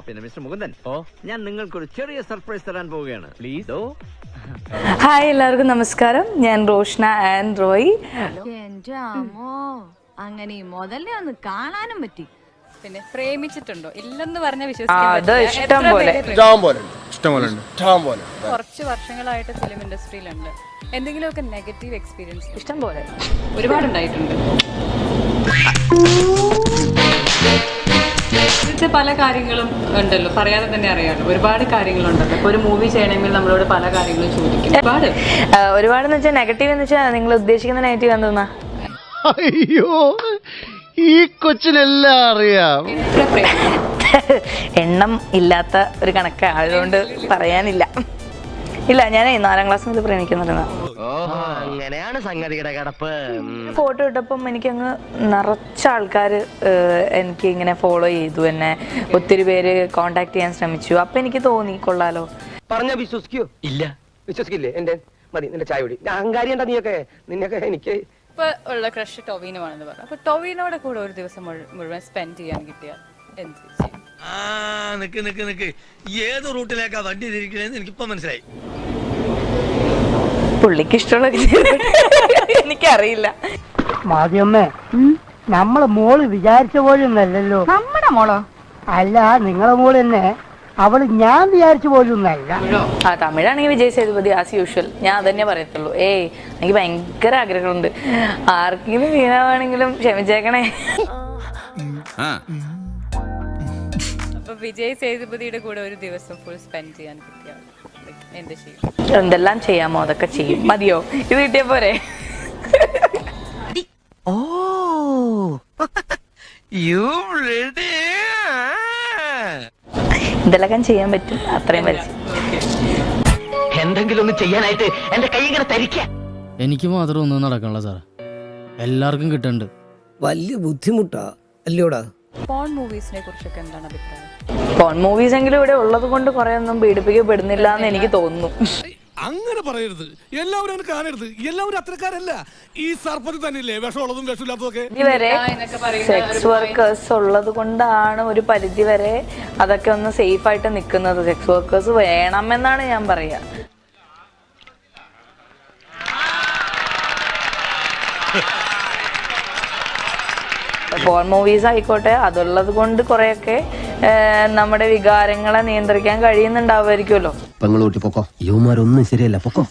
പിന്നെ മിസ്റ്റർ മുകുന്ദൻ, ഞാൻ നിങ്ങൾക്കൊരു ചെറിയ സർപ്രൈസ് തരാൻ പോവുകയാണ്. പ്ലീസ്. ഹായ്, എല്ലാവർക്കും നമസ്കാരം. ഞാൻ റോഷ്ന ആൻഡ് റോയ്. എന്റെ അമ്മോ, അങ്ങനെ മുതലേ ഒന്ന് കാണാനും പറ്റി. പിന്നെ പ്രേമിച്ചിട്ടുണ്ടോ ഇല്ലെന്ന് പറഞ്ഞ അത് ഇഷ്ടം പോലെ കുറച്ച് വർഷങ്ങളായിട്ട് ഫിലിം ഇൻഡസ്ട്രിയിലുണ്ട്. എന്തെങ്കിലുമൊക്കെ നെഗറ്റീവ് എക്സ്പീരിയൻസ് ഇഷ്ടം പോലെ ഒരുപാടുണ്ടായിട്ടുണ്ട്. ഇവിടുത്തെ പല കാര്യങ്ങളും ഉണ്ടല്ലോ, പറയാതെ തന്നെ അറിയാമല്ലോ, ഒരുപാട് കാര്യങ്ങളുണ്ടല്ലോ. ഇപ്പോൾ ഒരു മൂവി ചെയ്യണമെങ്കിൽ നമ്മളോട് പല കാര്യങ്ങളും ചോദിക്കും. ഒരുപാടെന്ന് വെച്ചാൽ നെഗറ്റീവ് എന്ന് വെച്ചാൽ നിങ്ങൾ ഉദ്ദേശിക്കുന്ന നെഗറ്റീവ് എന്തെന്നാ? അയ്യോ, ഈ കൊച്ചിനെല്ലാം അറിയാം. എണ്ണം ഇല്ലാത്ത ഒരു കണക്ക് ആയതുകൊണ്ട് പറയാനില്ല. ഇല്ല, ഞാൻ 4ാം ക്ലാസ് മുതൽ പ്രേമിക്കുന്നുണ്ടെന്നാ. അങ്ങനെയാണ് സംഗതിയുടെ കിടപ്പ്. ഫോട്ടോ ഇട്ടപ്പം എനിക്കങ്ങ് നിറച്ച ആൾക്കാർ എനിക്ക് ഇങ്ങനെ ഫോളോ ചെയ്തു, എന്നെ ഒത്തിരി പേര് കോണ്ടാക്ട് ചെയ്യാൻ ശ്രമിച്ചു. അപ്പൊ എനിക്ക് തോന്നി കൊള്ളാലോ. പറഞ്ഞ വിശ്വസിക്കോ? ഇല്ല, വിശ്വസിക്കില്ലേ? എന്റെ മതി നിന്റെ ചായ കുടി. അഹങ്കാരി എന്താ നീയൊക്കെ? നിന്നൊക്കെ എനിക്ക് ഇപ്പൊ ഉള്ള ക്രഷ് ടൊവിനോ ആണെന്ന് പറഞ്ഞു. അപ്പൊ ടൊവിനോടെ കൂടെ ഒരു ദിവസം മുഴുവൻ സ്പെൻഡ് ചെയ്യാൻ കിട്ടിയാൽ എന്ത് ചെയ്യും? നിക്ക് ഏത് റൂട്ടിലേക്കാ വണ്ടി തിരിക്കണേന്ന് എനിക്കിപ്പോ മനസ്സിലായി. പുള്ളിക്ക് ഇഷ്ടമുള്ള എനിക്കറിയില്ല. മാധ്യമേ, നമ്മളെ മോള് വിചാരിച്ച പോലൊന്നല്ലോ. നമ്മുടെ മോളോ? അല്ല, നിങ്ങളെ മോള് തന്നെ. അവള് ഞാൻ വിചാരിച്ച പോലൊന്നല്ല. ആ, തമിഴാണെങ്കിൽ വിജയ് സേതുപതി ആസ് യൂഷ്വൽ. ഞാൻ അതന്നെ പറയത്തുള്ളൂ. എനിക്ക് ഭയങ്കര ആഗ്രഹമുണ്ട്. ആർക്കെങ്കിലും വീണാവാണെങ്കിലും ക്ഷമിച്ചേക്കണേ. അപ്പൊ വിജയ് സേതുപതിയുടെ കൂടെ ഒരു ദിവസം ഫുൾ സ്പെൻഡ് ചെയ്യാൻ കിട്ടിയാൽ എന്ത് ചെയ്യും? എന്തെല്ലാം ചെയ്യാമോ അതൊക്കെ ചെയ്യും. മതിയോ? ഇത് കിട്ടിയ പോരെ? ഓ, എന്തെല്ലാം ചെയ്യാൻ പറ്റും അത്രയും പറ്റും. എന്തെങ്കിലും ഒന്ന് ചെയ്യാനായിട്ട് എന്റെ കൈ ഇങ്ങനെ തരിക്ക. എനിക്ക് മാത്രം ഒന്നും നടക്കണല്ലോ സാർ, എല്ലാവർക്കും കിട്ടുന്നുണ്ട്. വലിയ ബുദ്ധിമുട്ടാ അല്ലയോടാ. പോൺ മൂവീസിനെ കുറിച്ചൊക്കെ എന്താണ് അഭിപ്രായം? പോൺ മൂവീസ് എങ്കിലും ഇവിടെ ഉള്ളത് കൊണ്ട് കുറെ ഒന്നും പീഡിപ്പിക്കപ്പെടുന്നില്ല എന്ന് എനിക്ക് തോന്നുന്നു. അങ്ങനെ പറയരുത്. എല്ലാവരും അങ്ങനെ കാണരുത്. എല്ലാവരും അത്രക്കാരല്ല. ഈ സർപ്പത്തിൽ തന്നെയല്ലേ വിഷമുള്ളതും വിഷമില്ലാത്തതൊക്കെ. ഇതുവരെ സെക്സ് വർക്കേഴ്സ് ഉള്ളത് കൊണ്ടാണ് ഒരു പരിധി വരെ അതൊക്കെ ഒന്ന് സേഫ് ആയിട്ട് നിൽക്കുന്നത്. സെക്സ് വർക്കേഴ്സ് വേണമെന്നാണ് ഞാൻ പറയാ. പോൺ മൂവീസ് ആയിക്കോട്ടെ, അതുള്ളത് കൊണ്ട് കുറെയൊക്കെ നമ്മുടെ വികാരങ്ങളെ നിയന്ത്രിക്കാൻ കഴിയുന്നുണ്ടാവുമായിരിക്കുമല്ലോ. പെങ്ങളൂട്ടി പൊക്കോ, യുവമാരൊന്നും ശരിയല്ല, പൊക്കോ.